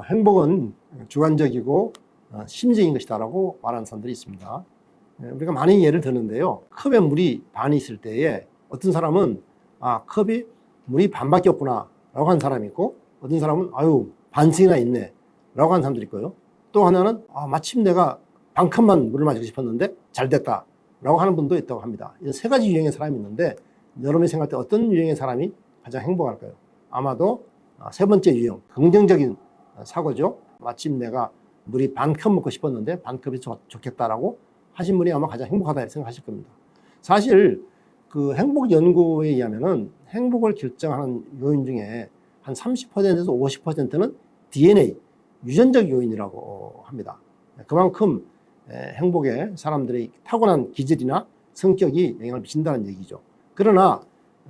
행복은 주관적이고 심리적인 것이다라고 말하는 사람들이 있습니다. 우리가 많이 예를 드는데요. 컵에 물이 반이 있을 때에 어떤 사람은 컵이 물이 반밖에 없구나 라고 하는 사람이 있고, 어떤 사람은 아유 반승이나 있네 라고 하는 사람들이 있고요. 또 하나는 마침 내가 반 컵만 물을 마시고 싶었는데 잘 됐다 라고 하는 분도 있다고 합니다. 이런 세 가지 유형의 사람이 있는데, 여러분이 생각할 때 어떤 유형의 사람이 가장 행복할까요? 아마도 세 번째 유형, 긍정적인 사고죠. 마침 내가 물이 반 컵 먹고 싶었는데 반 컵이 좋겠다라고 하신 분이 아마 가장 행복하다 생각하실 겁니다. 사실 그 행복 연구에 의하면은 행복을 결정하는 요인 중에 한 30%에서 50%는 DNA, 유전적 요인이라고 합니다. 그만큼 행복에 사람들의 타고난 기질이나 성격이 영향을 미친다는 얘기죠. 그러나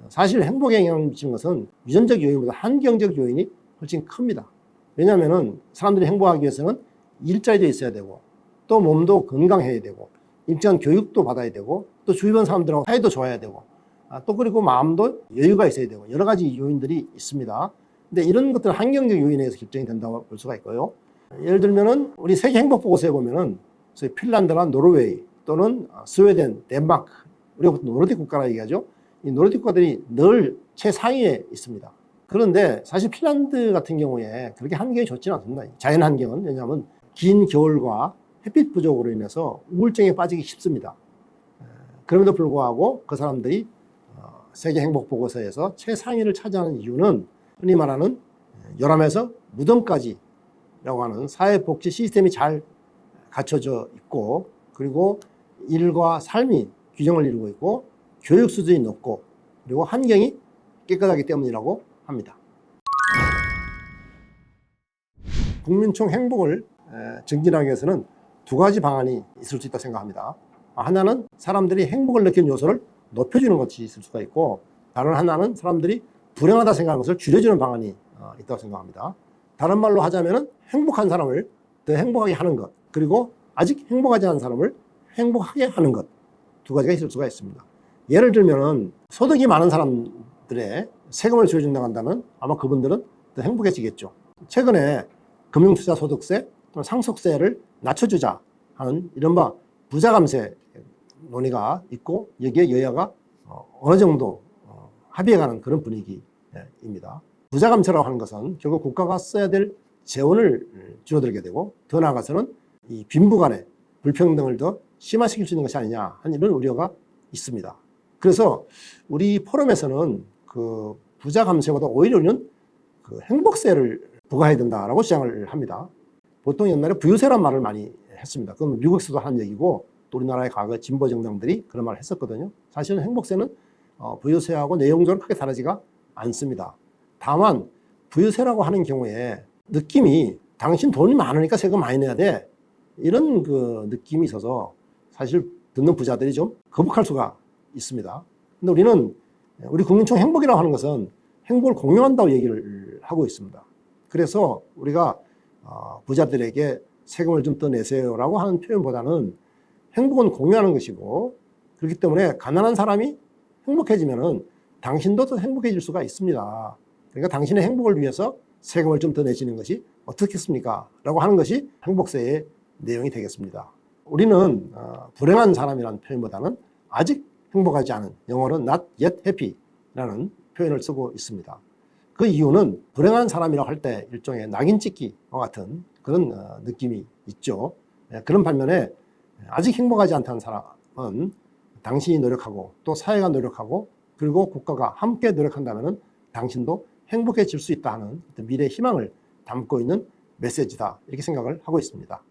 사실 행복에 영향을 미치는 것은 유전적 요인보다 환경적 요인이 훨씬 큽니다. 왜냐하면 사람들이 행복하기 위해서는 일자리도 있어야 되고, 또 몸도 건강해야 되고, 일정한 교육도 받아야 되고, 또 주변 사람들하고 사이도 좋아야 되고, 또 그리고 마음도 여유가 있어야 되고, 여러 가지 요인들이 있습니다. 근데 이런 것들은 환경적 요인에 의해서 결정이 된다고 볼 수가 있고요. 예를 들면은 우리 세계 행복 보고서에 보면은 핀란드나 노르웨이 또는 스웨덴, 덴마크, 우리가 보통 노르딕 국가라 얘기하죠. 이 노르딕 국가들이 늘 최상위에 있습니다. 그런데 사실 핀란드 같은 경우에 그렇게 환경이 좋지는 않습니다. 자연 환경은. 왜냐하면 긴 겨울과 햇빛 부족으로 인해서 우울증에 빠지기 쉽습니다. 그럼에도 불구하고 그 사람들이 세계 행복 보고서에서 최상위를 차지하는 이유는 흔히 말하는 열함에서 무덤까지라고 하는 사회복지 시스템이 잘 갖춰져 있고, 그리고 일과 삶이 균형을 이루고 있고, 교육 수준이 높고, 그리고 환경이 깨끗하기 때문이라고 합니다. 국민총 행복을 증진하기 위해서는 두 가지 방안이 있을 수 있다고 생각합니다. 하나는 사람들이 행복을 느끼는 요소를 높여주는 것이 있을 수가 있고, 다른 하나는 사람들이 불행하다 생각하는 것을 줄여주는 방안이 있다고 생각합니다. 다른 말로 하자면 행복한 사람을 더 행복하게 하는 것, 그리고 아직 행복하지 않은 사람을 행복하게 하는 것, 두 가지가 있을 수가 있습니다. 예를 들면 소득이 많은 사람들의 세금을 줄여준다고 한다면 아마 그분들은 더 행복해지겠죠. 최근에 금융투자소득세, 상속세를 낮춰주자 하는 이른바 부자감세 논의가 있고, 여기에 여야가 어느 정도 합의해가는 그런 분위기입니다. 부자감세라고 하는 것은 결국 국가가 써야 될 재원을 줄어들게 되고, 더 나아가서는 이 빈부 간의 불평등을 더 심화시킬 수 있는 것이 아니냐 하는 이런 우려가 있습니다. 그래서 우리 포럼에서는 그 부자 감세보다 오히려 우리는 그 행복세를 부과해야 된다라고 주장을 합니다. 보통 옛날에 부유세란 말을 많이 했습니다. 그건 미국에서도 하는 얘기고, 또 우리나라의 과거 진보 정당들이 그런 말을 했었거든요. 사실은 행복세는 부유세하고 내용적으로 크게 다르지가 않습니다. 다만 부유세라고 하는 경우에 느낌이 당신 돈이 많으니까 세금 많이 내야 돼, 이런 그 느낌이 있어서 사실 듣는 부자들이 좀 거북할 수가 있습니다. 근데 우리 국민총 행복이라고 하는 것은 행복을 공유한다고 얘기를 하고 있습니다. 그래서 우리가 부자들에게 세금을 좀 더 내세요라고 하는 표현보다는 행복은 공유하는 것이고, 그렇기 때문에 가난한 사람이 행복해지면은 당신도 더 행복해질 수가 있습니다. 그러니까 당신의 행복을 위해서 세금을 좀 더 내시는 것이 어떻겠습니까? 라고 하는 것이 행복세의 내용이 되겠습니다. 우리는 불행한 사람이라는 표현보다는 아직 행복하지 않은, 영어로 not yet happy라는 표현을 쓰고 있습니다. 그 이유는 불행한 사람이라고 할 때 일종의 낙인 찍기와 같은 그런 느낌이 있죠. 그런 반면에 아직 행복하지 않다는 사람은 당신이 노력하고, 또 사회가 노력하고, 그리고 국가가 함께 노력한다면 당신도 행복해질 수 있다 하는 미래의 희망을 담고 있는 메시지다, 이렇게 생각을 하고 있습니다.